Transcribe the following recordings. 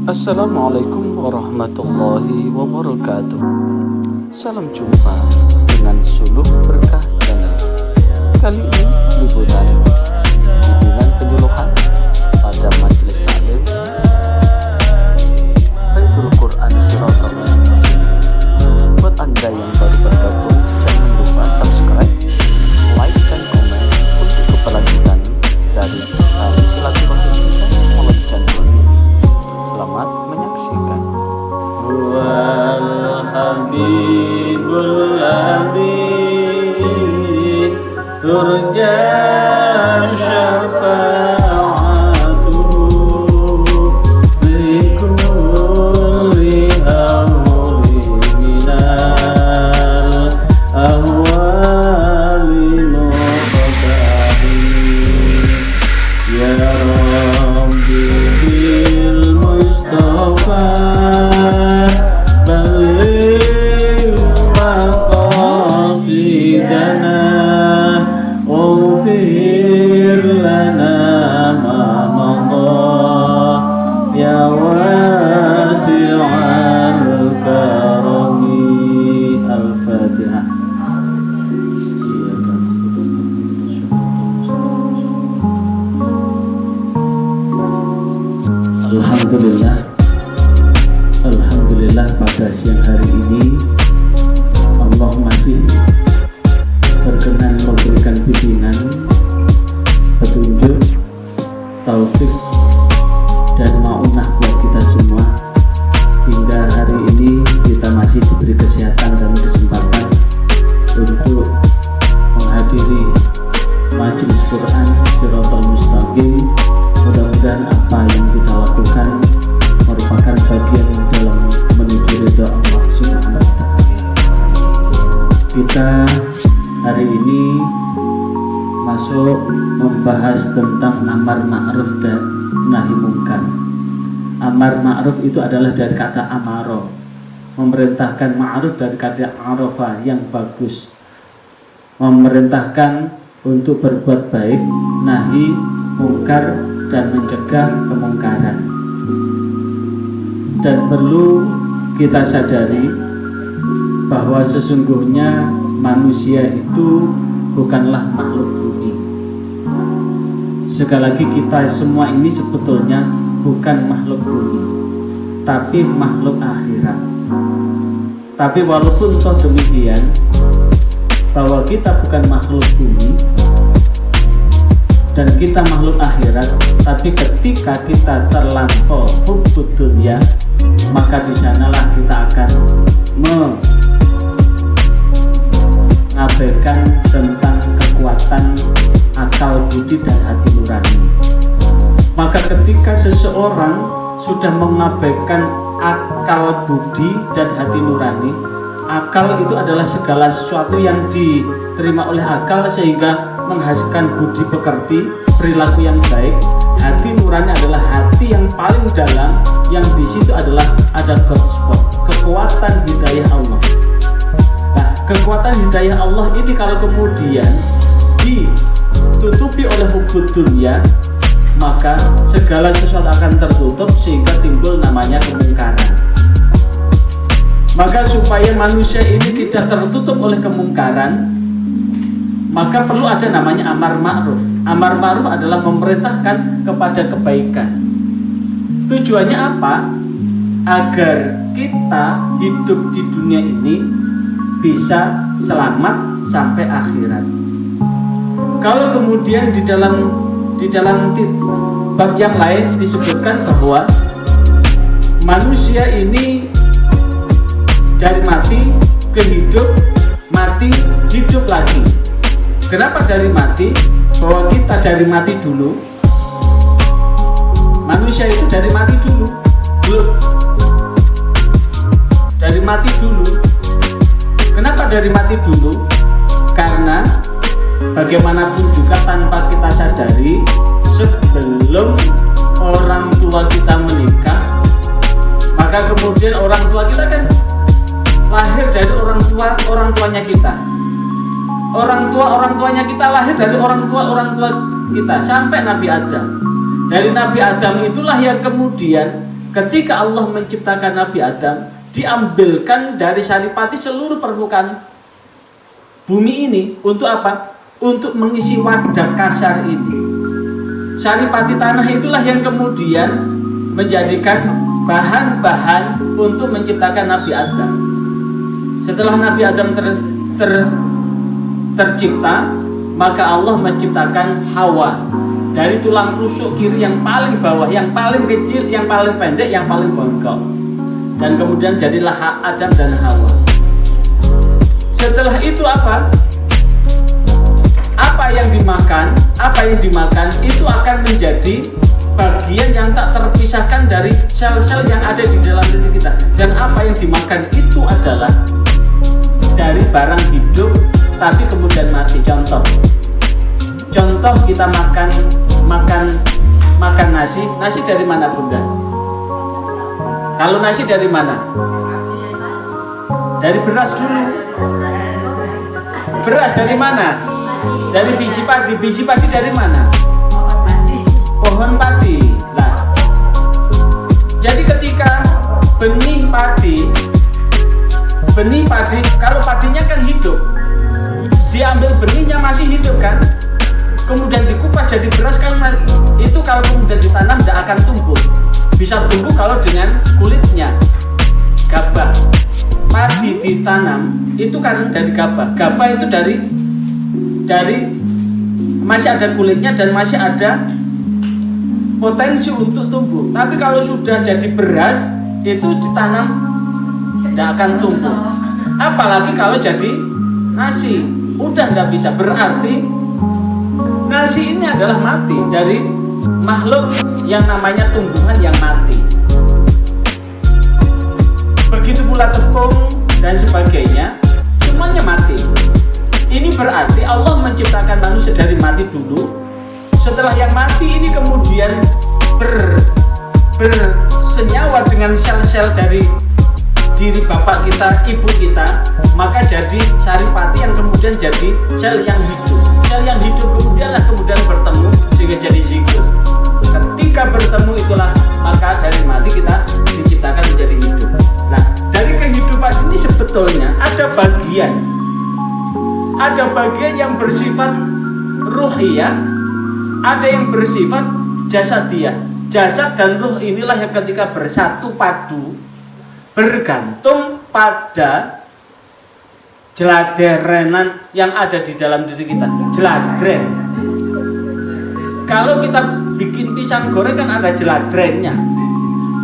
Assalamualaikum warahmatullahi wabarakatuh. Salam jumpa dengan Suluk Berkah Channel. Kali ini liputan bimbingan penyuluhan pada majelis taklim Baitul Quran Shiratal Mustaqim. Buat Anda yang baru bergabung, jangan lupa subscribe, like, dan komen untuk keberlanjutan dari tali silaturahim kita melalui channel ini. Selamat menyaksikan. Wal Habibul Ladzi turja syafa'atuhu fi kulli amrin minal ahwali muqtahin ya Rabbi bil Mustafa balligh maqasidana waghfir lana ma madha ya wasi'al karami. Al-Fatihah. Alhamdulillah pada siang hari ini Allah masih berkenan memberikan bimbingan, petunjuk, taufik, dan maunah buat kita semua hingga hari ini kita masih diberi kesehatan dan kesempatan untuk menghadiri majelis Quran Shiratal Mustaqim. Mudah-mudahan apa yang kita lakukan merupakan bagian dalam menuju ridha Allah Subhanahu wa Ta'ala. Kita hari ini masuk membahas tentang amar ma'ruf dan nahi mungkar. Amar ma'ruf itu adalah dari kata amaro, memerintahkan. Ma'ruf dari kata arafa, yang bagus, memerintahkan untuk berbuat baik. Nahi mungkar, dan mencegah kemungkaran. Dan perlu kita sadari bahwa sesungguhnya manusia itu bukanlah makhluk bumi. Sekali lagi, kita semua ini sebetulnya bukan makhluk bumi, tapi makhluk akhirat. Tapi walaupun toh demikian, bahwa kita bukan makhluk bumi dan kita makhluk akhirat, tapi ketika kita terlampau hubbud dunya, maka di sanalah kita akan mengabaikan tentang kekuatan akal budi dan hati nurani. Maka ketika seseorang sudah mengabaikan akal budi dan hati nurani, akal itu adalah segala sesuatu yang diterima oleh akal sehingga menghasilkan budi pekerti, perilaku yang baik. Hati nurani adalah hati yang paling dalam, yang di situ adalah ada God spot, kekuatan hidayah Allah. Nah, kekuatan hidayah Allah ini kalau kemudian ditutupi oleh hubbud dunya, maka segala sesuatu akan tertutup sehingga timbul namanya kemungkaran. Maka supaya manusia ini tidak tertutup oleh kemungkaran, maka perlu ada namanya amar ma'ruf. Amar ma'ruf adalah memerintahkan kepada kebaikan. Tujuannya apa? Agar kita hidup di dunia ini bisa selamat sampai akhirat. Kalau kemudian di dalam bab yang lain disebutkan bahwa manusia ini dari mati ke hidup, mati, hidup lagi. Kenapa dari mati? Bahwa kita dari mati dulu. Manusia itu dari mati dulu. Dari mati dulu. Kenapa dari mati dulu? Karena bagaimanapun juga tanpa kita sadari, sebelum orang tua kita menikah, maka kemudian orang tua kita kan lahir dari orang tuanya kita. orang tuanya kita lahir dari orang tua kita sampai Nabi Adam. Dari Nabi Adam itulah yang kemudian ketika Allah menciptakan Nabi Adam, diambilkan dari saripati seluruh permukaan bumi ini untuk apa? Untuk mengisi wadah kasar ini. Saripati tanah itulah yang kemudian menjadikan bahan-bahan untuk menciptakan Nabi Adam. Setelah Nabi Adam tercipta, maka Allah menciptakan Hawa dari tulang rusuk kiri yang paling bawah, yang paling kecil, yang paling pendek, yang paling bongkok. Dan kemudian jadilah Adam dan Hawa. Setelah itu apa? Apa yang dimakan itu akan menjadi bagian yang tak terpisahkan dari sel-sel yang ada di dalam diri kita. Dan apa yang dimakan itu adalah dari barang hidup tapi kemudian mati. Contoh kita makan nasi dari mana Bunda? Kalau nasi dari mana? Dari beras dulu. Beras dari mana? Dari biji padi. Biji padi dari mana? Pohon padi. Nah, jadi ketika benih padi, kalau padinya kan hidup, diambil benihnya masih hidup kan, kemudian dikupas jadi beras kan, itu kalau kemudian ditanam tidak akan tumbuh. Bisa tumbuh kalau dengan kulitnya. Gabah, padi ditanam itu kan dari gabah. Gabah itu dari masih ada kulitnya dan masih ada potensi untuk tumbuh. Tapi kalau sudah jadi beras, itu ditanam tidak akan tumbuh. Apalagi kalau jadi nasi, udah nggak bisa. Berarti nasi ini adalah mati dari makhluk yang namanya tumbuhan yang mati. Begitu pula tepung dan sebagainya, semuanya mati. Ini berarti Allah menciptakan manusia dari mati dulu. Setelah yang mati ini kemudian bersenyawa dengan sel-sel dari diri bapak kita, ibu kita, maka jadi saripati yang kemudian jadi sel yang hidup. Sel yang hidup kemudian bertemu sehingga jadi zigot. Ketika bertemu itulah maka dari mati kita diciptakan menjadi hidup. Nah, dari kehidupan ini sebetulnya ada bagian yang bersifat ruhiyah, ada yang bersifat jasadiyah. Jasad dan ruh inilah yang ketika bersatu padu bergantung pada jeladerenan yang ada di dalam diri kita. Jeladren. Kalau kita bikin pisang goreng kan ada jeladrennya.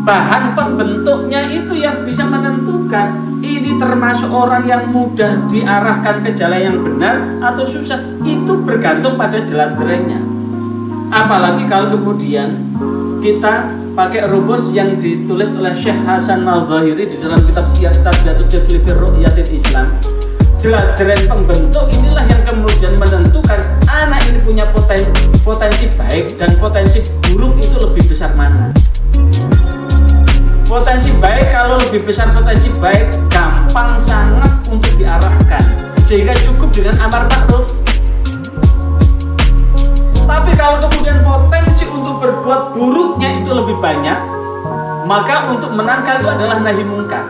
Bahan pembentuknya itu yang bisa menentukan ini termasuk orang yang mudah diarahkan ke jalan yang benar atau susah. Itu bergantung pada jeladrennya. Apalagi kalau kemudian kita pakai rumus yang ditulis oleh Syekh Hasan Al-Zahiri di dalam kitab Tarbiyatul Tifli fi Ru'yatil Islam. Jeladren pembentuk inilah yang kemudian menentukan anak ini punya potensi baik dan potensi buruk itu lebih besar mana. Potensi baik, kalau lebih besar potensi baik, gampang sangat untuk diarahkan sehingga cukup dengan amar ma'ruf. Tapi kalau kemudian potensi untuk berbuat buruknya itu lebih banyak, maka untuk menangkal itu adalah nahi mungkar.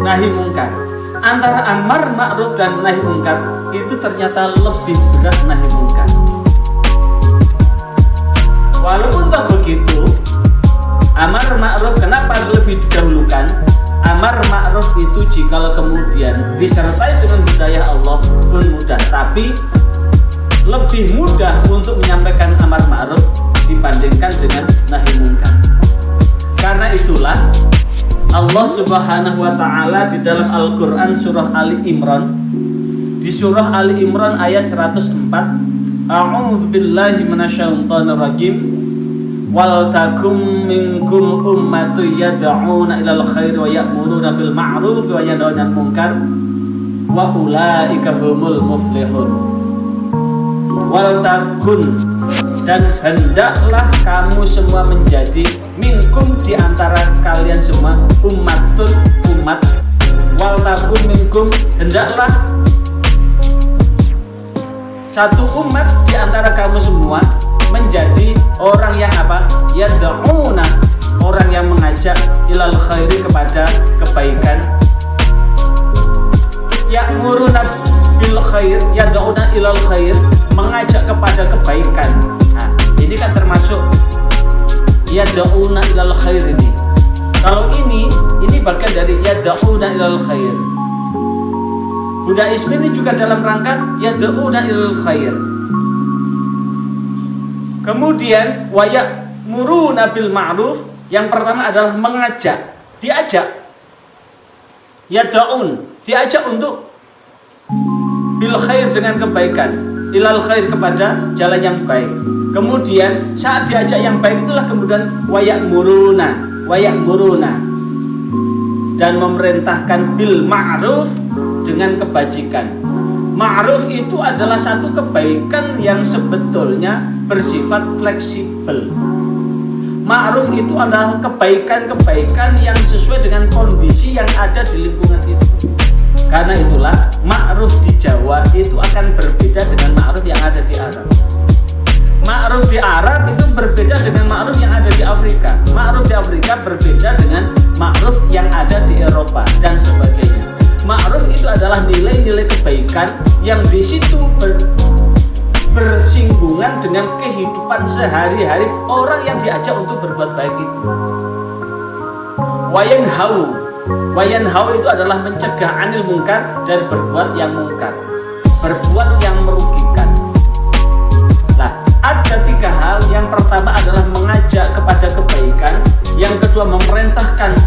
Nahi mungkar. Antara amar ma'ruf dan nahi mungkar itu ternyata lebih berat nahi mungkar. Walaupun tak begitu, amar ma'ruf kenapa lebih didahulukan? Amar ma'ruf itu jikalau kemudian disertai dengan hidayah Allah pun mudah, tapi lebih mudah untuk menyampaikan amar ma'ruf dibandingkan dengan nahi mungkar. Karena itulah Allah Subhanahu wa taala di dalam Al-Qur'an surah Ali Imran, di surah Ali Imran ayat 104, A'udzu billahi minasyaitonir rajim. Wal takum minkum ummatun yad'una ilal khairi wa ya'muruna bil ma'ruf wa yanhauna 'anil munkar wa ulaika humul muflihun. Wal takun, dan hendaklah kamu semua menjadi minkum, di antara kalian semua, ummatun, umat. Wal takun minkum, hendaklah satu umat di antara kamu semua menjadi orang yang apa? Yad'una, ilal khairi, kepada kebaikan. Ya'muruna bil khair, yad'una ilal khair, mengajak kepada kebaikan. Nah, ini kan termasuk yad'una ilal khair ini. Kalau ini bagian dari yad'una ilal khair. Budaisme ini juga dalam rangka yad'una ilal khair. Kemudian wa ya'muruna bil ma'ruf, yang pertama adalah mengajak, diajak. Yad'un, diajak untuk bil khair, dengan kebaikan, ilal khair, kepada jalan yang baik. Kemudian saat diajak yang baik itulah kemudian wa ya'muruna, dan memerintahkan bil ma'ruf, dengan kebajikan. Ma'ruf itu adalah satu kebaikan yang sebetulnya bersifat fleksibel. Ma'ruf itu adalah kebaikan-kebaikan yang sesuai dengan kondisi yang ada di lingkungan itu. Karena itulah ma'ruf di Jawa itu akan berbeda dengan ma'ruf yang ada di Arab. Ma'ruf di Arab itu berbeda dengan ma'ruf yang ada di Afrika. Ma'ruf di Afrika berbeda dengan ma'ruf yang ada di Eropa dan sebagainya. Ma'ruf itu adalah nilai-nilai kebaikan yang di situ bersinggungan dengan kehidupan sehari-hari orang yang diajak untuk berbuat baik itu. Wayanhau itu adalah mencegah anil mungkar, dan berbuat yang mungkar, berbuat yang merugikan. Nah, ada 3 hal. Yang pertama adalah mengajak kepada kebaikan, yang kedua memerintahkan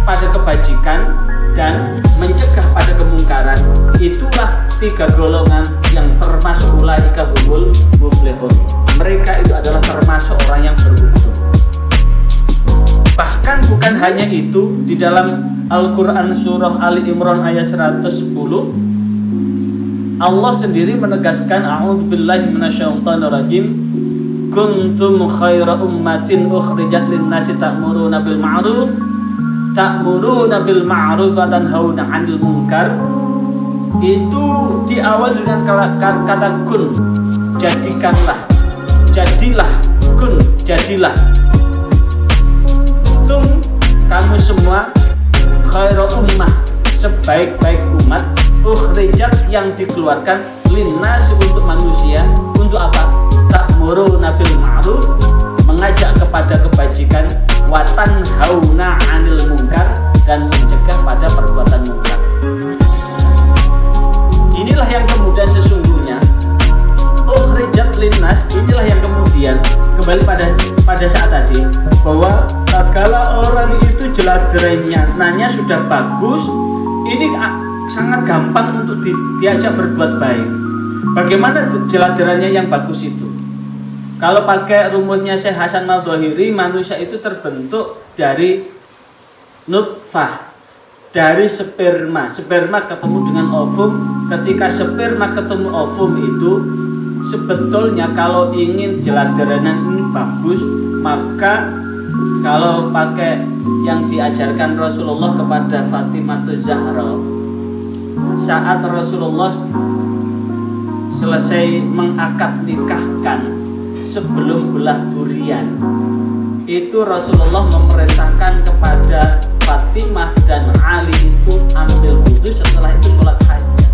pada kebajikan, dan mencegah pada kemungkaran. Itulah 3 golongan yang termasuk ulaika humul muflihun. Mereka itu adalah termasuk orang yang beruntung. Bahkan bukan hanya itu, di dalam Al-Quran surah Ali Imran ayat 110, Allah sendiri menegaskan, a'udzubillahi minasyaitonirrajim, kuntum khaira ummatin ukhrijat lin-nasi ta'muruna bil ma'ruf wa tanhauna 'anil munkar. Itu diawal dengan kata kun, jadikanlah, jadilah, kun, jadilah. Tum, kamu semua, khairu ummah, sebaik-baik umat, ukhrijat, yang dikeluarkan, linnas, untuk manusia. Untuk apa? Ta'muruna bil ma'ruf, mengajak kepada kebajikan, wa tanhauna 'anil munkar, dan mencegah pada perbuatan munkar. Inilah yang kemudian sesungguhnya ukhrijat linnas, inilah yang kemudian kembali pada saat tadi, bahwa segala orang itu jeladranya nanya sudah bagus, ini sangat gampang untuk diajak berbuat baik. Bagaimana jeladranya yang bagus itu? Kalau pakai rumusnya Syekh Hasan Al-Dhahiri, manusia itu terbentuk dari nutfah, dari sperma. Sperma ketemu dengan ovum. Ketika sperma ketemu ovum itu, sebetulnya kalau ingin jeladranan ini bagus, maka kalau pakai yang diajarkan Rasulullah kepada Fatimah Zahra, saat Rasulullah selesai mengakad nikahkan, sebelum belah durian, itu Rasulullah memerintahkan kepada Fatimah dan Ali itu ambil wudhu, setelah itu sholat hajat.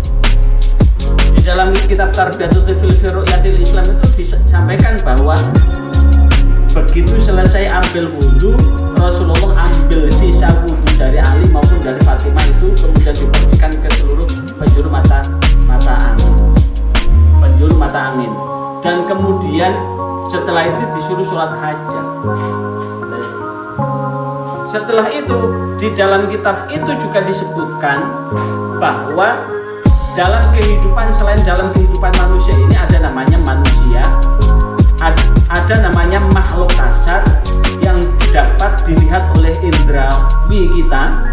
Di dalam kitab Tarbiyatul fil Ru'yatil Islam itu disampaikan bahwa begitu selesai ambil wudhu, Rasulullah ambil sisa wudhu dari Ali maupun dari Fatimah itu, kemudian dibersihkan ke seluruh penjuru mata angin, dan kemudian setelah itu disuruh sholat hajat. Setelah itu di dalam kitab itu juga disebutkan bahwa dalam kehidupan, selain dalam kehidupan manusia ini, ada namanya manusia, ada namanya makhluk kasar yang dapat dilihat oleh indrawi kita,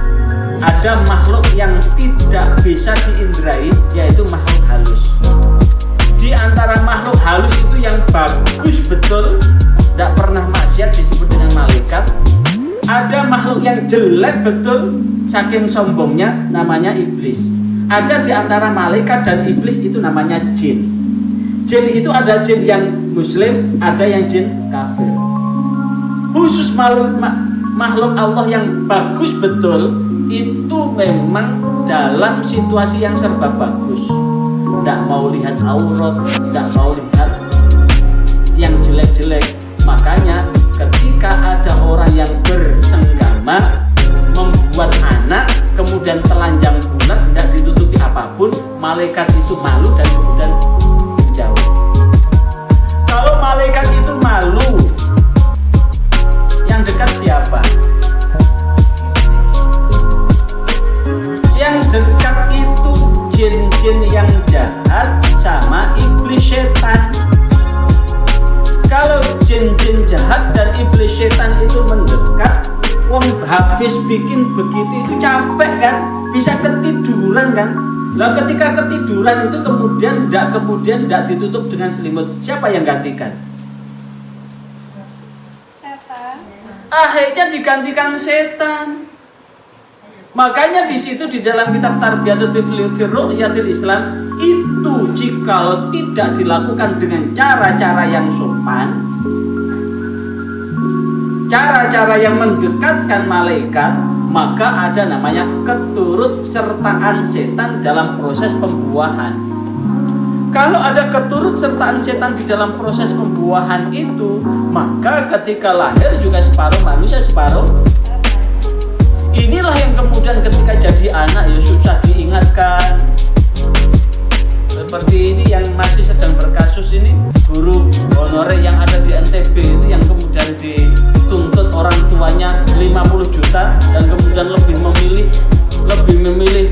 ada makhluk yang tidak bisa diindrai, yaitu makhluk halus. Di antara makhluk halus itu yang bagus betul, tidak pernah maksiat, disebut dengan malaikat. Ada makhluk yang jelek betul, saking sombongnya, namanya iblis. Ada di antara malaikat dan iblis itu namanya jin. Jin itu ada jin yang muslim, ada yang jin kafir. Khusus makhluk Allah yang bagus betul itu memang dalam situasi yang serba bagus. Tidak mau lihat aurat, tidak mau lihat yang jelek-jelek. Makanya ketika ada orang yang bersenggama membuat anak kemudian telanjang bulat tidak ditutupi apapun, malaikat itu malu dan kemudian menjauh. Kalau malaikat itu malu, yang dekat siapa? Yang dekat itu jin-jin yang jahat sama iblis setan. Kalau jin-jin jahat dan iblis setan itu mendekat, wong habis bikin begitu itu capek kan, bisa ketiduran kan. Lah ketika ketiduran itu kemudian tidak ditutup dengan selimut, siapa yang gantikan? Setan. Akhirnya digantikan setan. Makanya di situ di dalam kitab Tarbiyatul Tifli fi Ru'yatil Islam itu jikalau tidak dilakukan dengan cara-cara yang sopan, cara-cara yang mendekatkan malaikat, maka ada namanya keturutsertaan setan dalam proses pembuahan. Kalau ada keturutsertaan setan di dalam proses pembuahan itu, maka ketika lahir juga separuh manusia, separuh. Inilah yang kemudian ketika jadi anak ya susah diingatkan. Seperti ini yang masih sedang berkasus ini, guru honorer yang ada di NTB itu yang kemudian dituntut orang tuanya 50 juta dan kemudian lebih memilih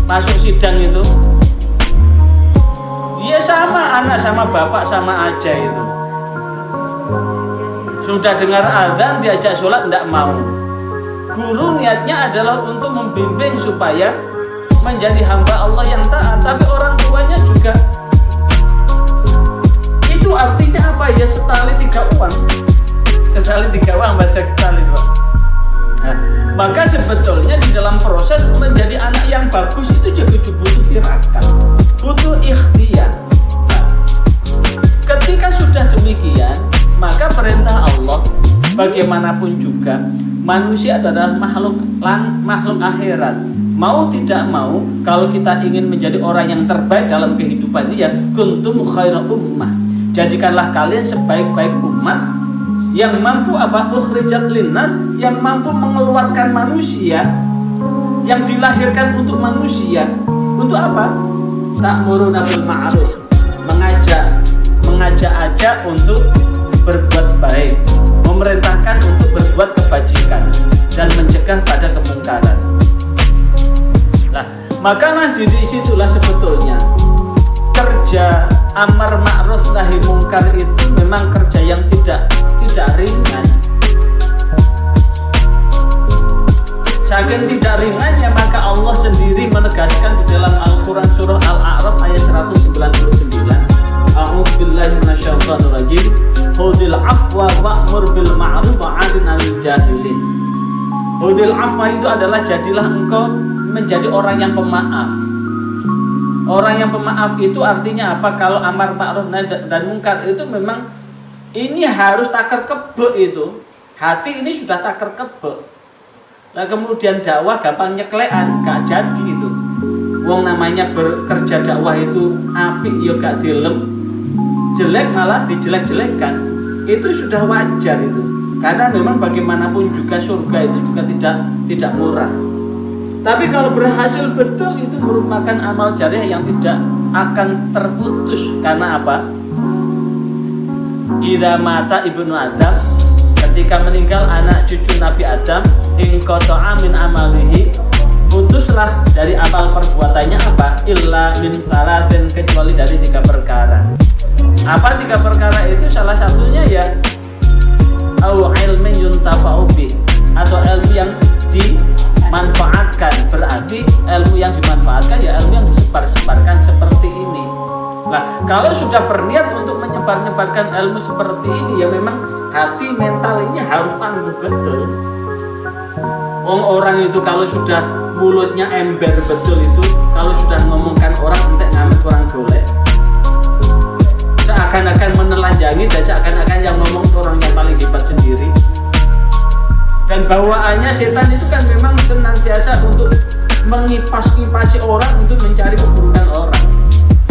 masuk sidang itu. Iya sama anak sama bapak sama aja itu. Sudah dengar azan diajak sholat tidak mau. Guru niatnya adalah untuk membimbing supaya menjadi hamba Allah yang taat, tapi orang tuanya juga. Itu artinya apa ya? Setali tiga uang bahasa setali dua. Nah, maka sebetulnya di dalam proses menjadi anak yang bagus itu juga butuh tirakat, butuh ikhtiar. Nah, ketika sudah demikian, maka perintah Allah bagaimanapun juga manusia adalah makhluk akhirat. Mau tidak mau, kalau kita ingin menjadi orang yang terbaik dalam kehidupan dia, kuntum khaira ummah. Jadikanlah kalian sebaik-baik umat yang mampu ukhrijat linnas, yang mampu mengeluarkan manusia, yang dilahirkan untuk manusia. Untuk apa? Ta'muruna bil ma'ruf, mengajak untuk berbuat baik, memerintahkan untuk berbuat kebajikan dan mencegah pada kemungkaran. Nah, makalah di situlah sebetulnya kerja amar ma'ruf nahi mungkar itu memang kerja yang tidak ringan. Saking tidak ringannya, maka Allah sendiri menegaskan di dalam Al-Quran surah Al-A'raf ayat 199. A'udzubillahi minasyaitonir rajim. Hudil afwa wa'mur bil ma'ruf wa'arin 'anil jahilin. Hudil afwa itu adalah jadilah engkau menjadi orang yang pemaaf. Orang yang pemaaf itu artinya apa? Kalau amar ma'ruf dan mungkar itu memang ini harus takar kebe itu. Hati ini sudah takar kebe. Nah kemudian dakwah gampang nyeklean, gak jadi itu. Wong namanya bekerja dakwah itu apik ya gak dilem, jelek malah dijelek-jelekkan. Itu sudah wajar itu. Karena memang bagaimanapun juga surga itu juga tidak murah. Tapi kalau berhasil betul itu merupakan amal jariah yang tidak akan terputus. Karena apa? Idza mata ibnu Adam, ketika meninggal anak cucu Nabi Adam, inqata'a min amalihi, putuslah dari amal perbuatannya apa? Illa min salasin, kecuali dari 3 perkara. Apa 3 perkara itu? Salah satunya ya au ilmin yuntafa'u bih, atau ilmu yang dimanfaatkan. Berarti ilmu yang dimanfaatkan ya ilmu yang disebar-sebarkan seperti ini. Nah, kalau sudah berniat untuk menyebar-nyebarkan ilmu seperti ini, ya memang hati mental ini harus tangguh betul. Orang itu kalau sudah mulutnya ember betul itu, kalau sudah ngomongkan orang entek ngamuk orang golek, seakan-akan menelanjangi dan seakan-akan yang ngomong orang yang paling hebat sendiri. Dan bawaannya setan itu kan memang senantiasa untuk mengipas-ngipasi orang untuk mencari keburukan orang.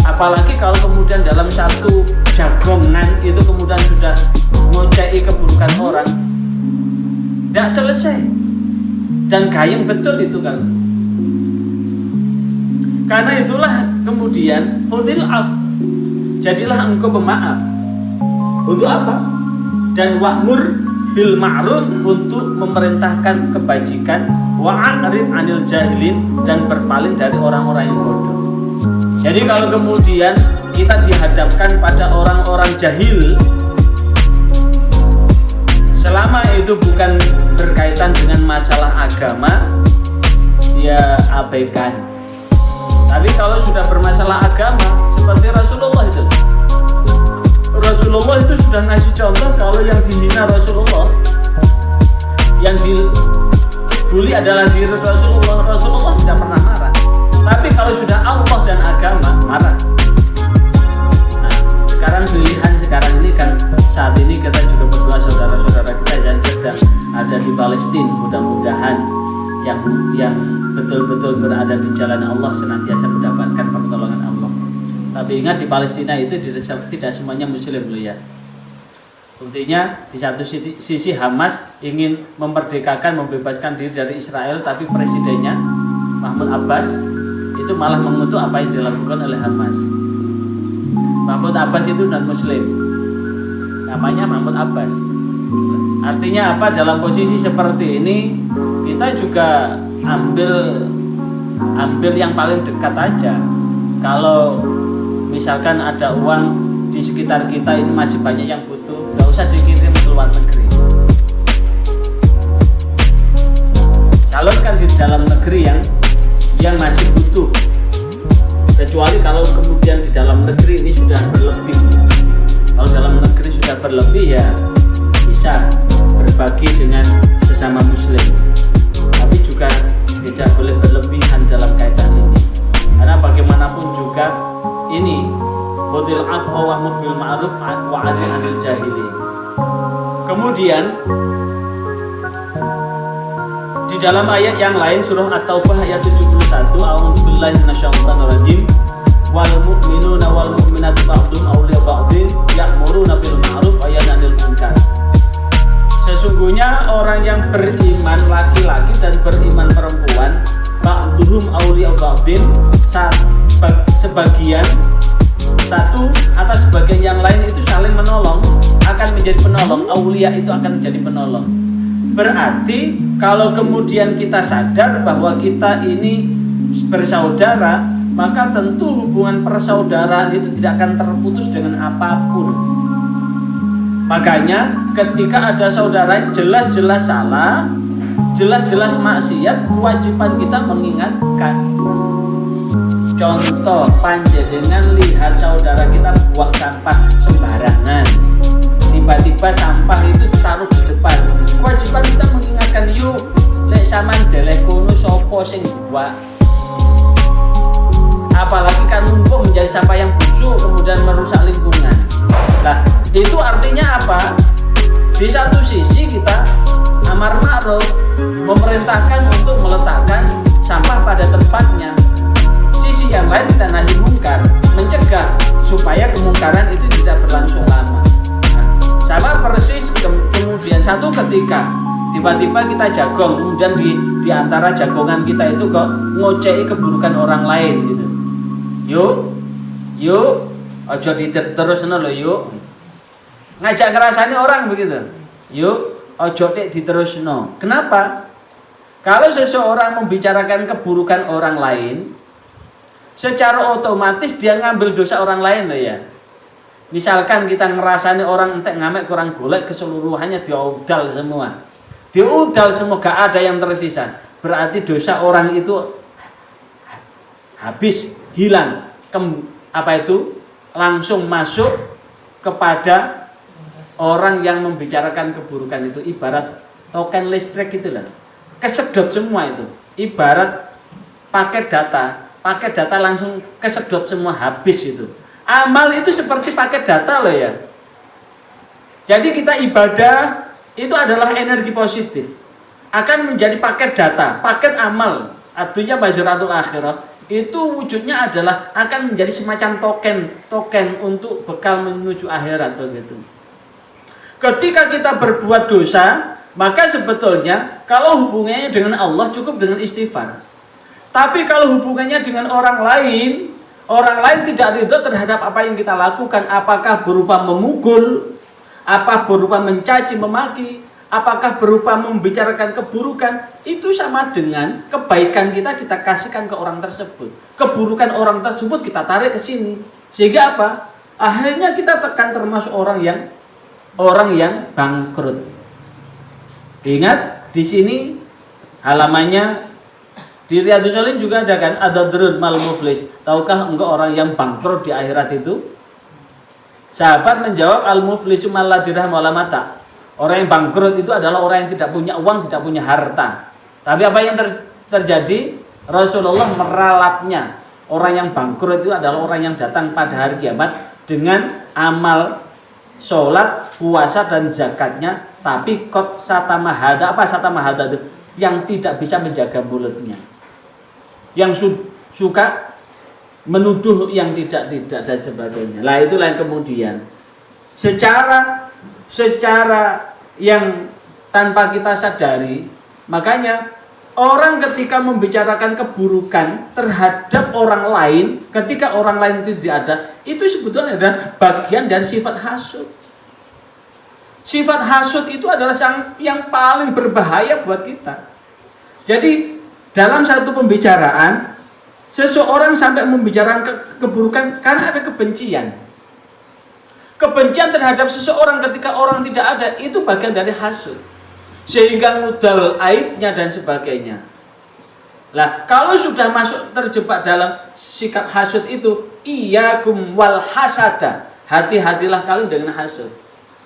Apalagi kalau kemudian dalam satu jagongan itu kemudian sudah ngocei keburukan orang, tidak selesai dan gayeng betul itu kan. Karena itulah kemudian khudil af, jadilah engkau pemaaf. Untuk apa? Dan wa'mur bil ma'ruf, untuk memerintahkan kebajikan, wa'arid anil jahilin, dan berpaling dari orang-orang yang bodoh. Jadi kalau kemudian kita dihadapkan pada orang-orang jahil, selama itu bukan berkaitan dengan masalah agama, ya abaikan. Tapi kalau sudah bermasalah agama, seperti Rasulullah itu sudah ngasih contoh kalau yang dihina Rasulullah, yang dibully adalah diri Rasulullah tidak pernah marah. Tapi kalau sudah Allah dan agama, marah. Nah, sekarang pilihan sekarang ini kan, saat ini kita juga berdoa saudara-saudara kita yang sedang ada di Palestina, mudah-mudahan yang betul-betul berada di jalan Allah senantiasa mendapatkan pertolongan Allah. Tapi ingat, di Palestina itu tidak semuanya muslim loh ya. Buktinya di satu sisi Hamas ingin memerdekakan, membebaskan diri dari Israel, tapi presidennya Mahmud Abbas itu malah mengutuk apa yang dilakukan oleh Hamas. Mahmud Abbas itu non muslim, namanya Mahmud Abbas. Artinya apa? Dalam posisi seperti ini kita juga ambil yang paling dekat aja. Kalau misalkan ada uang di sekitar kita ini masih banyak yang butuh, nggak usah dikirim ke luar negeri. Salurkan di dalam negeri yang masih butuh. Kecuali kalau kemudian di dalam negeri ini sudah berlebih. Kalau dalam negeri sudah berlebih ya bisa berbagi dengan sesama muslim. Tapi juga tidak boleh berlebihan dalam kaitan ini. Karena bagaimanapun juga ini khudil afwa wa'mur bil ma'ruf wa'rid 'anil jahilin. Kemudian di dalam ayat yang lain surah At-Taubah ayat 71, a'udzubillahi minasyaitonir rajim, wal mu'minuna wal mu'minatu ba'dhum awliya'u ba'dhin ya'muruna bil ma'ruf wa yanhauna 'anil munkar. Sesungguhnya orang yang beriman laki-laki dan beriman perempuan, ba'dhum awliya'u ba'dhin, sebagian satu atas sebagian yang lain itu saling menolong, akan menjadi penolong. Aulia itu akan menjadi penolong. Berarti kalau kemudian kita sadar bahwa kita ini bersaudara, maka tentu hubungan persaudaraan itu tidak akan terputus dengan apapun. Makanya ketika ada saudara yang jelas-jelas salah, jelas-jelas maksiat, kewajiban kita mengingatkan. Contoh, panjenengan lihat saudara kita buang sampah sembarangan, tiba-tiba sampah itu ditaruh di depan, kewajiban kita mengingatkan, yuk lek sampean deleh kono sapa sing buang. Apalagi kan numpuk menjadi sampah yang busuk kemudian merusak lingkungan. Nah, itu artinya apa? Di satu sisi kita amar ma'ruf, memerintahkan untuk meletakkan sampah pada tempatnya. Sisi yang lain kita nahi mungkar, mencegah supaya kemungkaran itu tidak berlangsung lama. Nah, sama persis kemudian satu ketika tiba-tiba kita jagong, kemudian di antara jagongan kita itu kok ngocei keburukan orang lain gitu. Yuk, ojo diterusno lho yuk. Ngajak ngerasani orang begitu. Yuk, ojo diterusno. Kenapa? Kalau seseorang membicarakan keburukan orang lain, secara otomatis dia ngambil dosa orang lain loh ya. Misalkan kita ngerasani orang entek ngamek kurang golek, keseluruhannya diudal semua. Diudal semua, gak ada yang tersisa. Berarti dosa orang itu habis, hilang. Langsung masuk kepada orang yang membicarakan keburukan itu. Ibarat token listrik gitu lah, kesedot semua itu. Ibarat paket data langsung kesedot semua, habis itu. Amal itu seperti paket data loh ya. Jadi kita ibadah itu adalah energi positif. akan menjadi paket data, paket amal. Artinya Mazharatul Akhirah itu wujudnya adalah akan menjadi semacam token untuk bekal menuju akhirat begitu. Ketika kita berbuat dosa, maka sebetulnya kalau hubungannya dengan Allah cukup dengan istighfar. Tapi kalau hubungannya dengan orang lain tidak ridho terhadap apa yang kita lakukan, apakah berupa memukul, apa berupa mencaci memaki, apakah berupa membicarakan keburukan, itu sama dengan kebaikan kita kasihkan ke orang tersebut. Keburukan orang tersebut kita tarik ke sini. Sehingga apa? Akhirnya kita tekan termasuk orang yang bangkrut. Ingat di sini halamannya di Riyadhus Shalihin juga ada kan, ada drud mal muflis. Tahukah engkau orang yang bangkrut di akhirat itu? Sahabat menjawab, al muflisu man la dirham wala mata. Orang yang bangkrut itu adalah orang yang tidak punya uang, tidak punya harta. Tapi apa yang terjadi? Rasulullah meralatnya. Orang yang bangkrut itu adalah orang yang datang pada hari kiamat dengan amal sholat, puasa dan zakatnya, tapi kot satamahada. Apa satamahada itu? Yang tidak bisa menjaga mulutnya, yang suka menuduh yang tidak dan sebagainya. Lah itulah yang kemudian secara yang tanpa kita sadari, makanya orang ketika membicarakan keburukan terhadap orang lain, ketika orang lain itu tidak ada, itu sebetulnya adalah bagian dari sifat hasud. Sifat hasud itu adalah yang paling berbahaya buat kita. Jadi dalam satu pembicaraan, seseorang sampai membicarakan keburukan karena ada kebencian. Kebencian terhadap seseorang ketika orang tidak ada, itu bagian dari hasud. Sehingga ngudal aibnya dan sebagainya. Lah, kalau sudah masuk terjebak dalam sikap hasud itu, iyyakum wal hasada. Hati-hatilah kalian dengan hasud.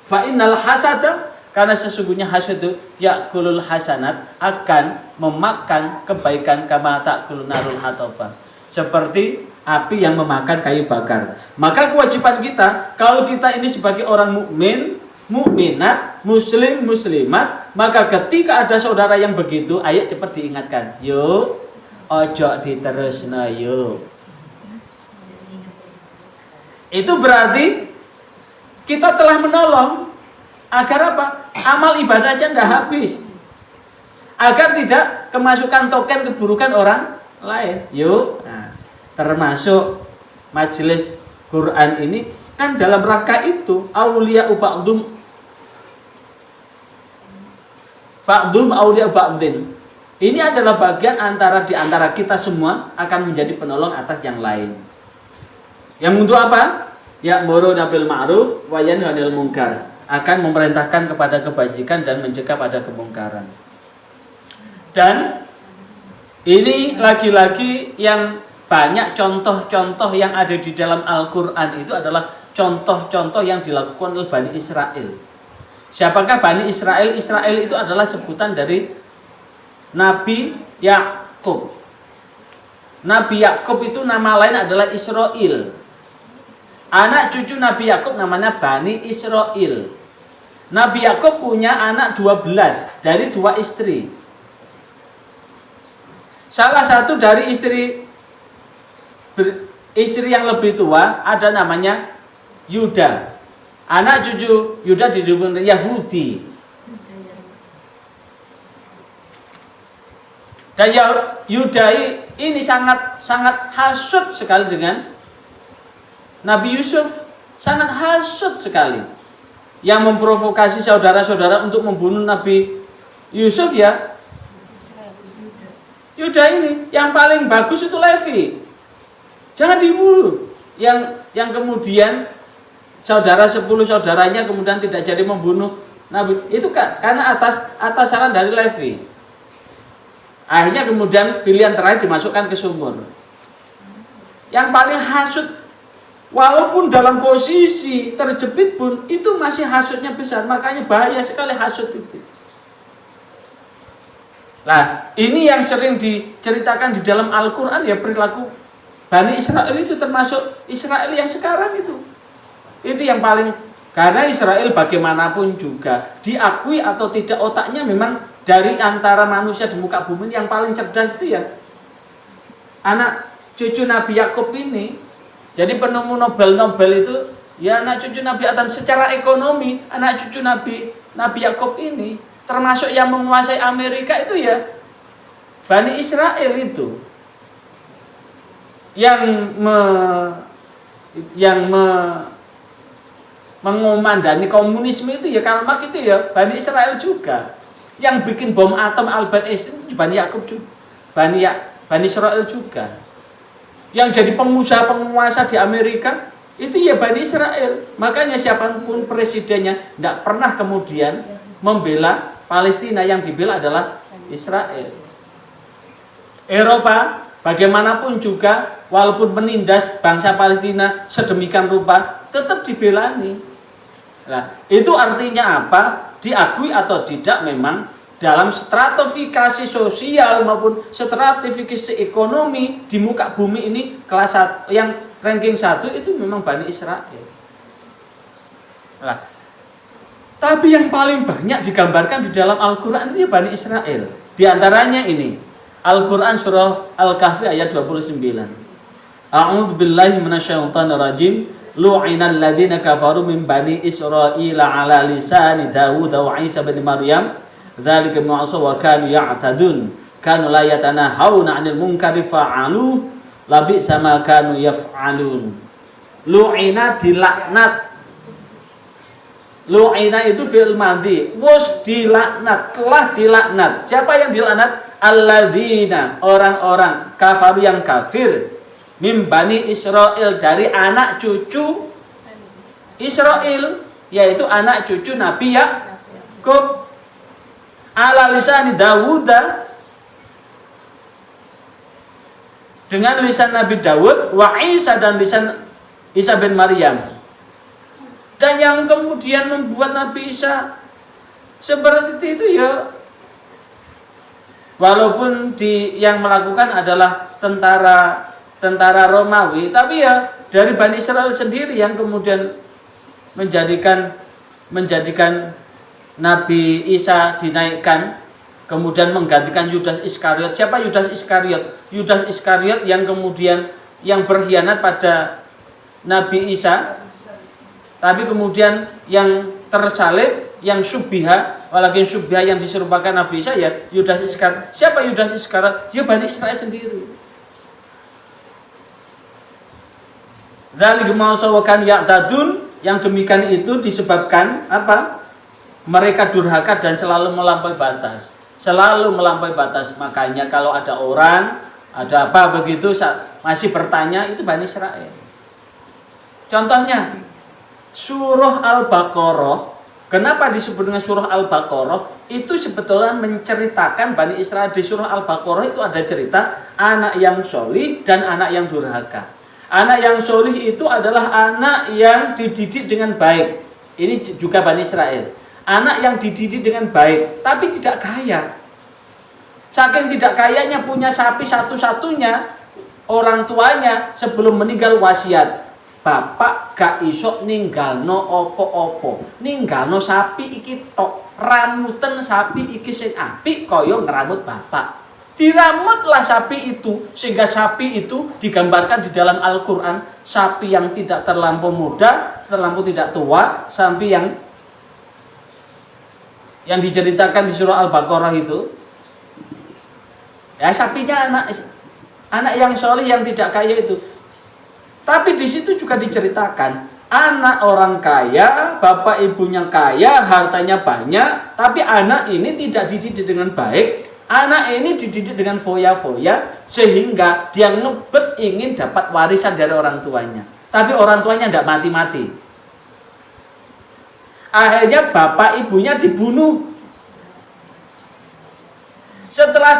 Fa innal hasada, karena sesungguhnya hasud itu yakulul hasanat, akan memakan kebaikan kama ta'kulun narul hataba. Seperti api yang memakan kayu bakar. Maka kewajiban kita, kalau kita ini sebagai orang mukmin, mukminat, muslim, muslimat, maka ketika ada saudara yang begitu, ayo cepat diingatkan. Yuk, ojo diterusna yuk. Itu berarti kita telah menolong agar apa? Amal ibadahnya tidak habis. Agar tidak kemasukan token keburukan orang lain. Yuk. Nah, termasuk majelis Quran ini kan dalam rangka itu, aulia ba'dum aulia ba'din. Ini adalah bagian di antara kita semua akan menjadi penolong atas yang lain. Yang untuk apa? Ya'muruna bil ma'ruf wa yanhauna 'anil munkar. Akan memerintahkan kepada kebajikan dan mencegah pada kemungkaran. Dan ini lagi-lagi yang banyak contoh-contoh yang ada di dalam Al-Quran itu adalah contoh-contoh yang dilakukan oleh Bani Israel. Siapakah Bani Israel? Israel itu adalah sebutan dari Nabi Yakub. Nabi Yakub itu nama lain adalah Israel. Anak cucu Nabi Yakub namanya Bani Israel. Nabi Yakub punya anak 12 dari 2 istri. Salah satu dari istri yang lebih tua ada namanya Yuda. Anak cucu Yuda didukung Yahudi. Dan Yuda ini sangat hasud sekali dengan Nabi Yusuf, sangat hasud sekali. Yang memprovokasi saudara-saudara untuk membunuh Nabi Yusuf ya Yuda ini. Yang paling bagus itu Levi. Jangan dibunuh. Yang kemudian 10 saudaranya kemudian tidak jadi membunuh Nabi. Itu karena atas saran dari Levi. Akhirnya kemudian pilihan terakhir dimasukkan ke sumur. Yang paling hasud, walaupun dalam posisi terjepit pun, itu masih hasudnya besar. Makanya bahaya sekali hasud itu. Nah, ini yang sering diceritakan di dalam Al-Quran ya, perilaku Bani Israel itu, termasuk Israel yang sekarang itu. Itu yang paling, karena Israel bagaimanapun juga diakui atau tidak, otaknya memang dari antara manusia di muka bumi yang paling cerdas itu ya anak cucu Nabi Yakub ini. Jadi penemu Nobel itu ya anak cucu Nabi Adam. Secara ekonomi anak cucu Nabi Yakub ini, termasuk yang menguasai Amerika itu ya Bani Israel itu. Yang mengomandani komunisme itu ya Karl Marx itu ya Bani Israel juga. Yang bikin bom atom Albert Einstein itu Bani Yakub juga, Bani Israel juga. Yang jadi penguasa di Amerika itu ya Bani Israel. Makanya siapapun presidennya tidak pernah kemudian membela Palestina, yang dibela adalah Israel. Eropa bagaimanapun juga walaupun menindas bangsa Palestina sedemikian rupa tetap dibelani. Nah, itu artinya apa? Diakui atau tidak memang dalam stratifikasi sosial maupun stratifikasi ekonomi di muka bumi ini kelas 1, yang ranking 1 itu memang Bani Israel. Nah, tapi yang paling banyak digambarkan di dalam Al-Quran itu ya Bani Israel. Di antaranya ini Al-Quran surah Al-Kahfi ayat 29. A'udzu billahi minasyaitonir rajim. Lu'inal ladzina kafaru min bani Israil ala lisani Dawud wa Isa bin Maryam. Dzalika ma'asaw wa kanu ya'tadun. Kanu la yatanahawna 'anil munkari fa'alu labi sama kanu yaf'alun. Lu'ina dilaknat. Lu'ina itu fi'il madhi. Was dilaknat, telah dilaknat. Siapa yang dilaknat? Alladzina, orang-orang kafaru yang kafir. Mim bani Israil, dari anak cucu Israel, yaitu anak cucu Nabi Yakub. Ala lisani Dawud, dengan lisan Nabi Dawud, wa Isa, dan lisan Isa bin Maryam. Dan yang kemudian membuat Nabi Isa seperti itu ya, walaupun yang melakukan adalah tentara Romawi, tapi ya dari Bani Israel sendiri yang kemudian menjadikan Nabi Isa dinaikkan, kemudian menggantikan Yudas Iskariot. Siapa Yudas Iskariot? Yudas Iskariot yang kemudian yang berkhianat pada Nabi Isa, tapi kemudian yang tersalib, yang syubbiha, walakin syubbiha yang diserupakan Nabi Isa ya Yudas Iskariot. Siapa Yudas Iskariot? Ya Bani Israel sendiri. Dzalika ma'asaw wa kanu ya'tadun, yang demikian itu disebabkan apa? Mereka durhaka dan selalu melampaui batas. Selalu melampaui batas. Makanya kalau ada orang, ada apa begitu masih bertanya, itu Bani Israel. Contohnya surah Al-Baqarah. Kenapa disebut dengan surah Al-Baqarah? Itu sebetulnya menceritakan Bani Israel. Di surah Al-Baqarah itu ada cerita anak yang solih dan anak yang durhaka. Anak yang solih itu adalah anak yang dididik dengan baik. Ini juga Bani Israel. Anak yang dididik dengan baik, tapi tidak kaya. Saking tidak kayanya, punya sapi satu-satunya, orang tuanya sebelum meninggal wasiat, bapak gak iso ninggalno opo-opo, ninggalno sapi iki tok, ramuten sapi iki sing apik kaya ngeramut bapak. Diramutlah sapi itu, sehingga sapi itu digambarkan di dalam Al-Quran, sapi yang tidak terlampau muda, terlampau tidak tua, sapi yang diceritakan di surah Al-Baqarah itu, ya sapinya anak yang soleh yang tidak kaya itu. Tapi di situ juga diceritakan anak orang kaya, bapak ibunya kaya, hartanya banyak, tapi anak ini tidak dididik dengan baik. Anak ini dididik dengan foya-foya, sehingga dia ngebet ingin dapat warisan dari orang tuanya. Tapi orang tuanya tidak mati-mati. Akhirnya bapak ibunya dibunuh. Setelah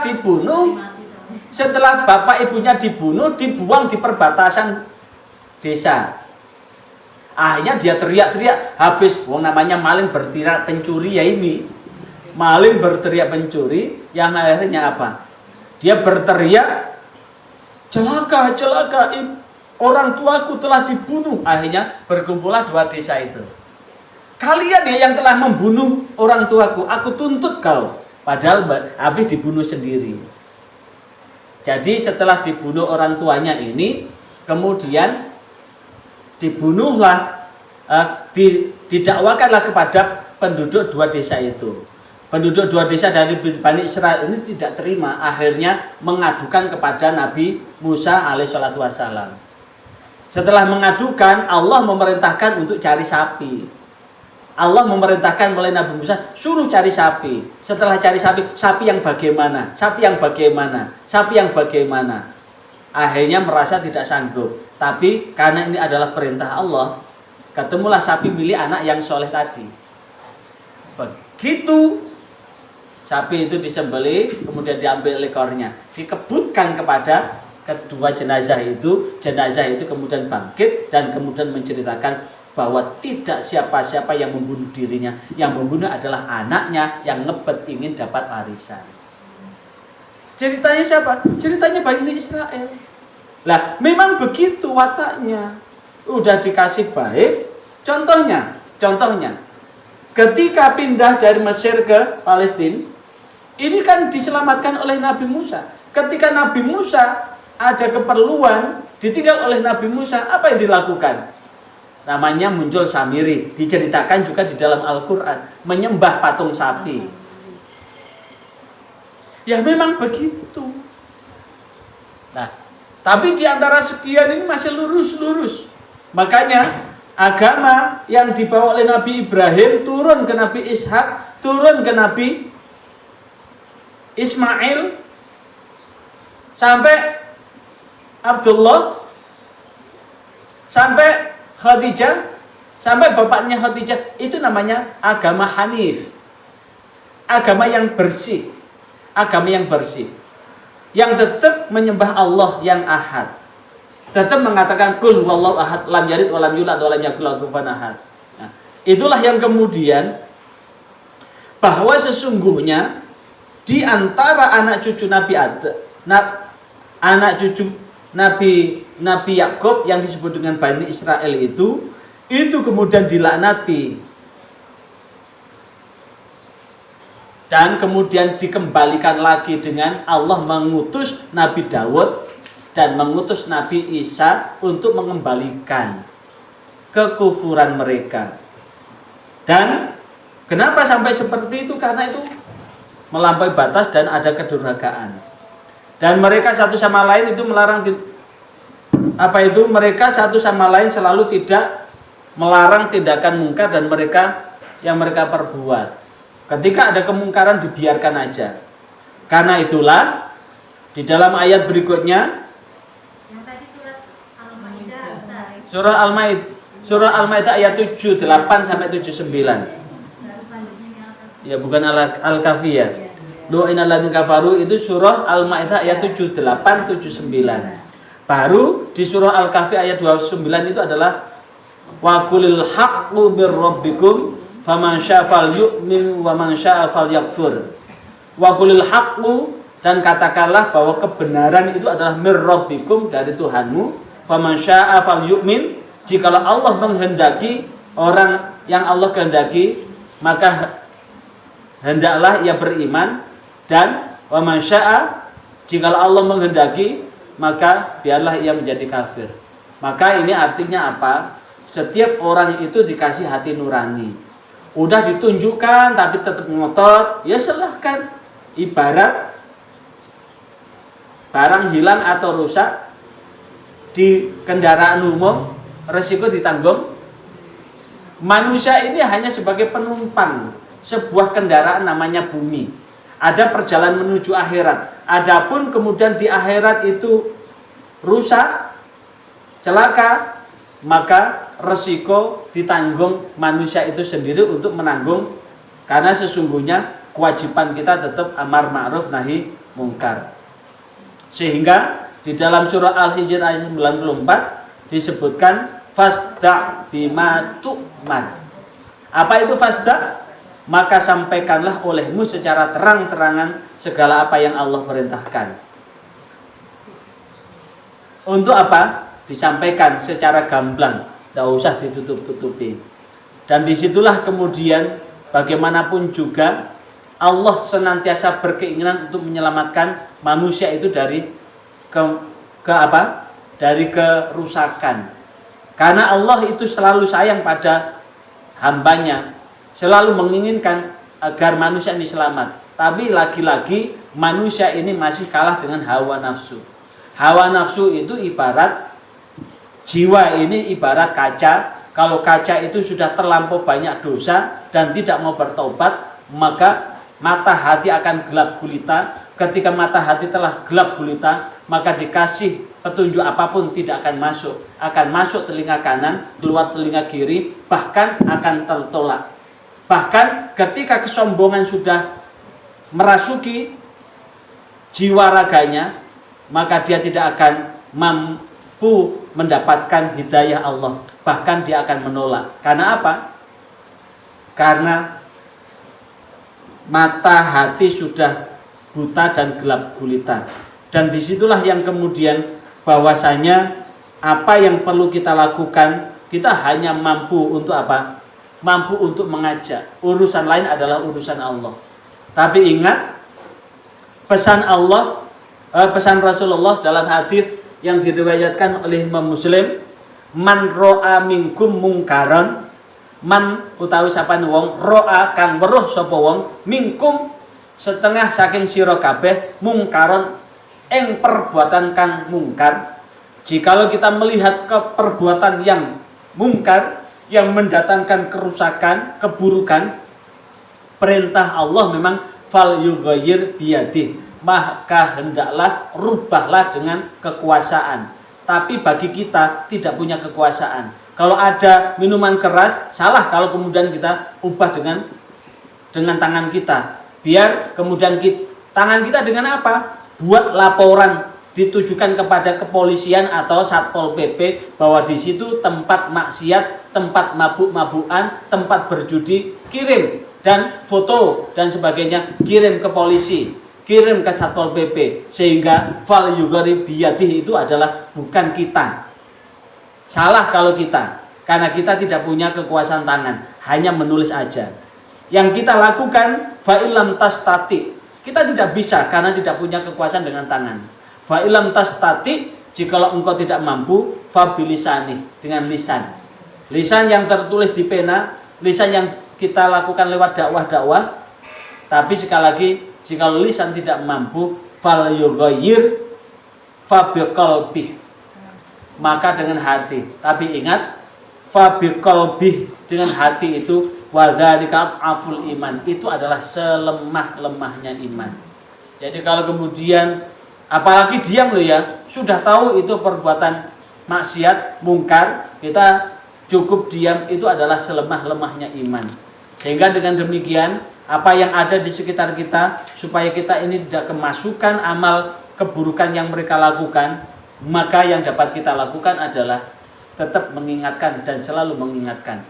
bapak ibunya dibunuh, dibuang di perbatasan desa. Akhirnya dia teriak-teriak, habis namanya maling berteriak pencuri ya ini. Maling berteriak pencuri, yang akhirnya apa? Dia berteriak, celaka, orang tuaku telah dibunuh. Akhirnya berkumpullah dua desa itu. Kalian ya yang telah membunuh orang tuaku, aku tuntut kau. Padahal habis dibunuh sendiri. Jadi setelah dibunuh orang tuanya ini, kemudian dibunuhlah, didakwakanlah kepada penduduk dua desa itu. Penduduk dua desa dari Bani Israel ini tidak terima, akhirnya mengadukan kepada Nabi Musa alaihissalatu wassalam. Setelah mengadukan, Allah memerintahkan untuk cari sapi. Allah memerintahkan oleh Nabi Musa, suruh cari sapi. Setelah cari sapi, sapi yang bagaimana? Sapi yang bagaimana? Sapi yang bagaimana? Akhirnya merasa tidak sanggup. Tapi karena ini adalah perintah Allah, ketemulah sapi milik anak yang soleh tadi. Begitu sapi itu disembelih, kemudian diambil ekornya, dikebutkan kepada kedua jenazah itu kemudian bangkit dan kemudian menceritakan bahwa tidak siapa-siapa yang membunuh dirinya, yang membunuh adalah anaknya yang ngebet ingin dapat warisan. Ceritanya siapa? Ceritanya Bani Israel. Lah, memang begitu wataknya. Udah dikasih baik. Contohnya, ketika pindah dari Mesir ke Palestina, ini kan diselamatkan oleh Nabi Musa. Ketika Nabi Musa ada keperluan, ditinggal oleh Nabi Musa, apa yang dilakukan? Namanya muncul Samiri, diceritakan juga di dalam Al-Quran, menyembah patung sapi. Ya memang begitu. Nah, tapi di antara sekian ini masih lurus-lurus. Makanya agama yang dibawa oleh Nabi Ibrahim turun ke Nabi Ishak, turun ke Nabi Ismail, sampai Abdullah, sampai Khadijah, sampai bapaknya Khadijah. Itu namanya agama Hanif, agama yang bersih, yang tetap menyembah Allah yang ahad, tetap mengatakan kul huwallahu ahad, lam yalid wa lam yulad wa lam yakul lahu kufuwan ahad. Nah, itulah yang kemudian bahwa sesungguhnya di antara anak cucu Nabi anak cucu Nabi Yakub yang disebut dengan Bani Israel itu kemudian dilaknati dan kemudian dikembalikan lagi dengan Allah mengutus Nabi Daud dan mengutus Nabi Isa untuk mengembalikan kekufuran mereka. Dan kenapa sampai seperti itu? Karena itu melampaui batas dan ada kedurhakaan. Dan mereka satu sama lain itu melarang mereka satu sama lain selalu tidak melarang tindakan mungkar dan mereka perbuat. Ketika ada kemungkaran dibiarkan aja. Karena itulah di dalam ayat berikutnya yang tadi surah Al-Maidah ayat 78 sampai 79. Ya bukan Al-Kahfi. Lu'inal ladzina kafaru itu surah Al-Maidah ayat 78 79. Baru di surah Al-Kahfi ayat 29 itu adalah wa qulil haqqu bir rabbikum faman syaa'a falyu'min wa man syaa'a falyakfur. Wa qulil haqqu, dan katakanlah bahwa kebenaran itu adalah mir rabbikum, dari Tuhanmu, faman syaa'a falyu'min, jikalau Allah menghendaki orang yang Allah kehendaki maka hendaklah ia beriman, dan wa man syaa'a, jikalau Allah menghendaki maka biarlah ia menjadi kafir. Maka ini artinya apa? Setiap orang itu dikasih hati nurani. Udah ditunjukkan tapi tetap ngotot, ya silahkan. Ibarat barang hilang atau rusak di kendaraan umum, resiko ditanggung. Manusia ini hanya sebagai penumpang sebuah kendaraan namanya bumi. Ada perjalanan menuju akhirat. Adapun kemudian di akhirat itu rusak, celaka, maka resiko ditanggung manusia itu sendiri untuk menanggung, karena sesungguhnya kewajiban kita tetap amar ma'ruf nahi mungkar. Sehingga di dalam surah Al-Hijr ayat 94 disebutkan fasda bima tu'mar. Apa itu fasda? Maka sampaikanlah olehmu secara terang-terangan segala apa yang Allah perintahkan. Untuk apa? Disampaikan secara gamblang, tidak usah ditutup-tutupi. Dan disitulah kemudian bagaimanapun juga Allah senantiasa berkeinginan untuk menyelamatkan manusia itu dari ke apa? Dari kerusakan. Karena Allah itu selalu sayang pada hambanya, selalu menginginkan agar manusia ini selamat. Tapi lagi-lagi manusia ini masih kalah dengan hawa nafsu. Hawa nafsu itu ibarat jiwa ini ibarat kaca. Kalau kaca itu sudah terlampau banyak dosa dan tidak mau bertobat, maka mata hati akan gelap gulita. Ketika mata hati telah gelap gulita, maka dikasih petunjuk apapun tidak akan masuk. Akan masuk telinga kanan, keluar telinga kiri, bahkan akan tertolak. Bahkan ketika kesombongan sudah merasuki jiwa raganya, maka dia tidak akan mampu mendapatkan hidayah Allah. Bahkan dia akan menolak. Karena apa? Karena mata hati sudah buta dan gelap gulita. Dan disitulah yang kemudian bahwasanya apa yang perlu kita lakukan, kita hanya mampu untuk apa? Mampu untuk mengajak. Urusan lain adalah urusan Allah. Tapi ingat, pesan Allah, pesan Rasulullah dalam hadis yang diriwayatkan oleh Imam Muslim, man ro'a minkum mungkaron, man utawi sapane wong ro'a kang weruh sapa wong minkum setengah saking sira kabeh mungkaron ing perbuatan kang mungkar. Jikalau kita melihat perbuatan yang mungkar yang mendatangkan kerusakan, keburukan, perintah Allah memang fal yughayyir biyadih, maka hendaklah rubahlah dengan kekuasaan. Tapi bagi kita tidak punya kekuasaan. Kalau ada minuman keras, salah kalau kemudian kita ubah dengan tangan kita. Biar kemudian tangan kita dengan apa? Buat laporan ditujukan kepada kepolisian atau Satpol PP bahwa di situ tempat maksiat, tempat mabuk-mabukan, tempat berjudi, kirim dan foto dan sebagainya, kirim ke polisi, kirim ke Satpol PP, sehingga fal yughayyir biyadihi itu adalah bukan kita. Salah kalau kita, karena kita tidak punya kekuasaan tangan, hanya menulis aja. Yang kita lakukan fa'ilam tastati, kita tidak bisa karena tidak punya kekuasaan dengan tangan. Fa'ilam tastati, jikalau engkau tidak mampu, fabilisani, dengan lisan. Lisan yang tertulis di pena, lisan yang kita lakukan lewat dakwah-dakwah. Tapi sekali lagi, jikalau lisan tidak mampu, fal yughayyir fabiqalbih, maka dengan hati. Tapi ingat, fabiqalbih, dengan hati itu wadzalika aful iman, itu adalah selemah-lemahnya iman. Jadi kalau kemudian apalagi diam loh ya, sudah tahu itu perbuatan maksiat, mungkar, kita cukup diam, itu adalah selemah-lemahnya iman. Sehingga dengan demikian, apa yang ada di sekitar kita, supaya kita ini tidak kemasukan amal keburukan yang mereka lakukan, maka yang dapat kita lakukan adalah tetap mengingatkan dan selalu mengingatkan.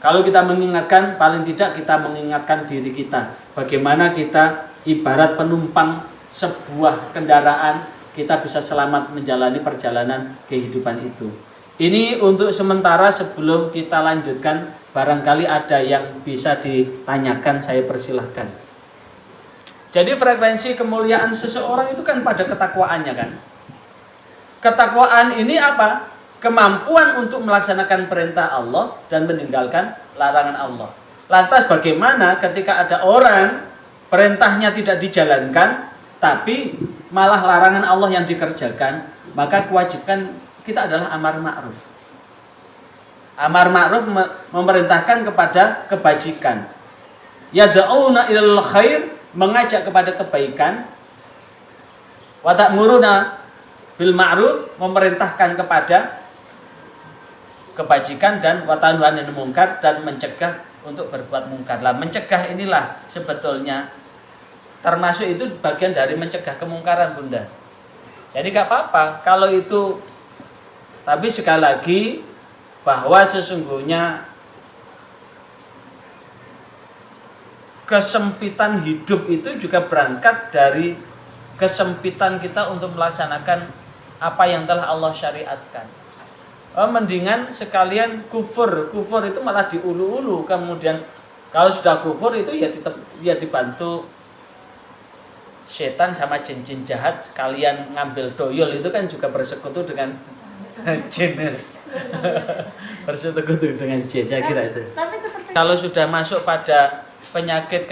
Kalau kita mengingatkan, paling tidak kita mengingatkan diri kita. Bagaimana kita ibarat penumpang sebuah kendaraan, kita bisa selamat menjalani perjalanan kehidupan itu. Ini untuk sementara, sebelum kita lanjutkan, barangkali ada yang bisa ditanyakan, saya persilahkan. Jadi frekuensi kemuliaan seseorang itu kan pada ketakwaannya kan. Ketakwaan ini apa? Kemampuan untuk melaksanakan perintah Allah dan meninggalkan larangan Allah. Lantas bagaimana ketika ada orang perintahnya tidak dijalankan, tapi malah larangan Allah yang dikerjakan? Maka kewajiban kita adalah amar ma'ruf. Amar ma'ruf memerintahkan kepada kebajikan. Yad'una ilal khair, mengajak kepada kebaikan. Wa ta'muruna bil ma'ruf, memerintahkan kepada kebajikan, dan wa tanhuna 'anil munkar, dan mencegah untuk berbuat mungkar. Lah mencegah inilah sebetulnya termasuk itu bagian dari mencegah kemungkaran, Bunda. Jadi gak apa-apa kalau itu, tapi sekali lagi bahwa sesungguhnya kesempitan hidup itu juga berangkat dari kesempitan kita untuk melaksanakan apa yang telah Allah syariatkan. Mendingan sekalian kufur itu malah diulu-ulu, kemudian Kalau sudah kufur itu ya tetap ya dibantu setan sama jin-jin jahat sekalian ngambil doyol, itu kan juga bersekutu dengan jin. Bersekutu dengan jin, saya kira itu. Kalau sudah masuk pada penyakit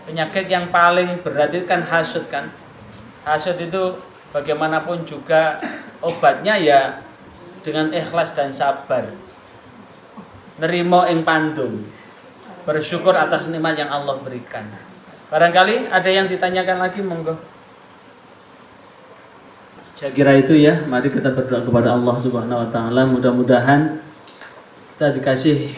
penyakit yang paling berat itu kan hasud kan. Hasud itu bagaimanapun juga obatnya ya dengan ikhlas dan sabar. Nerimo ing pandum, bersyukur atas nikmat yang Allah berikan. Barangkali ada yang ditanyakan lagi, monggo. Saya kira itu ya. Mari kita berdoa kepada Allah Subhanahu wa taala, mudah-mudahan kita dikasih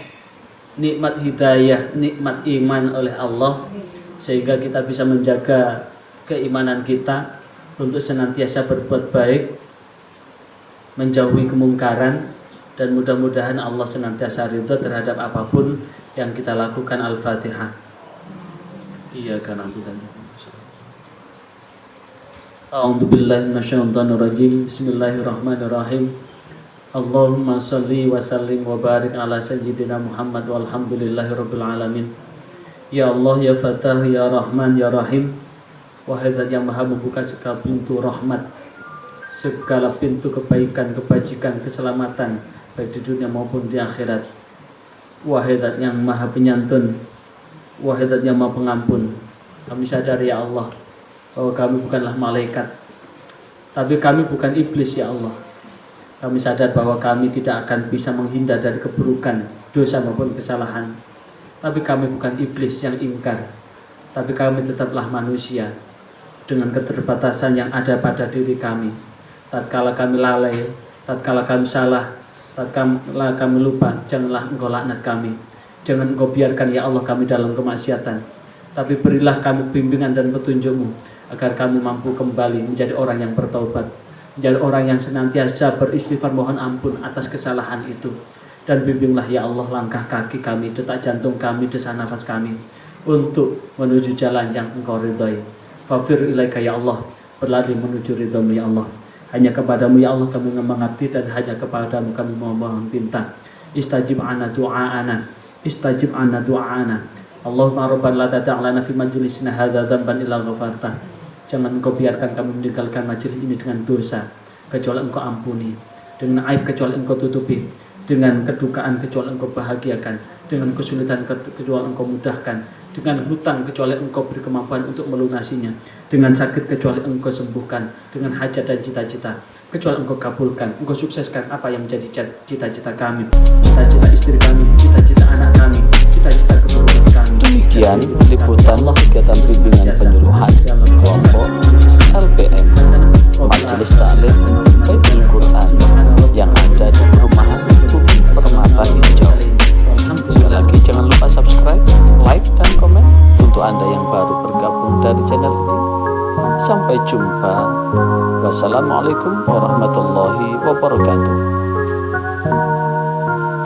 nikmat hidayah, nikmat iman oleh Allah, sehingga kita bisa menjaga keimanan kita untuk senantiasa berbuat baik, menjauhi kemungkaran, dan mudah-mudahan Allah senantiasa ridho terhadap apapun yang kita lakukan. Al-Fatihah. Iyyaka na'budu wa iyyaka nasta'in. A'udzu billahi minasyaitonir rajim. Bismillahirrahmanirrahim. Allahumma shalli wa sallim wa barik ala sayyidina Muhammad walhamdulillahirabbil alamin. Ya Allah, ya Fatah, ya Rahman, ya Rahim. Wahai Zat yang Maha membuka segala pintu rahmat, segala pintu kebaikan, kebajikan, keselamatan, baik di dunia maupun di akhirat. Wahai Zat yang Maha Penyantun, wahai Zat yang Maha Pengampun, kami sadar ya Allah bahwa kami bukanlah malaikat, tapi kami bukan iblis ya Allah. Kami sadar bahwa kami tidak akan bisa menghindar dari keburukan, dosa maupun kesalahan. Tapi kami bukan iblis yang ingkar, tapi kami tetaplah manusia dengan keterbatasan yang ada pada diri kami. Tatkala kami lalai, tatkala kami salah, tatkala kami lupa, janganlah Engkau laknat kami. Jangan Engkau biarkan ya Allah kami dalam kemaksiatan, tapi berilah kami bimbingan dan petunjuk-Mu agar kami mampu kembali menjadi orang yang bertaubat, menjadi orang yang senantiasa beristighfar mohon ampun atas kesalahan itu. Dan bimbinglah ya Allah langkah kaki kami, detak jantung kami, desa nafas kami untuk menuju jalan yang Engkau ridhai. Fafir ilaika ya Allah, berlari menuju ridha-Mu ya Allah. Hanya kepadamu ya Allah kami mengabdi, dan hanya kepadamu kami memohon pinta. Istajib ana du'aana, istajib ana du'aana. Allahumma rabban la tada'lana fi majlisina hadza dzamban illa ghafartah. Jangan Engkau biarkan kami meninggalkan majelis ini dengan dosa kecuali Engkau ampuni, dengan aib kecuali Engkau tutupi, dengan kedukaan kecuali Engkau bahagiakan, dengan kesulitan kecuali Engkau mudahkan, dengan hutang kecuali Engkau beri kemampuan untuk melunasinya, dengan sakit kecuali Engkau sembuhkan, dengan hajat dan cita-cita kecuali Engkau kabulkan. Engkau sukseskan apa yang menjadi cita-cita kami, cita-cita istri kami, cita-cita anak kami, cita-cita keturunan kami. Demikian liputan kegiatan bimbingan penyuluhan kelompok LPM Majelis Taklim Baitul Quran yang ada di perumahan Bumi Permata Hijau. Sekali lagi jangan lupa subscribe, like, dan komen untuk Anda yang baru bergabung dari channel ini. Sampai jumpa. Wassalamualaikum warahmatullahi wabarakatuh.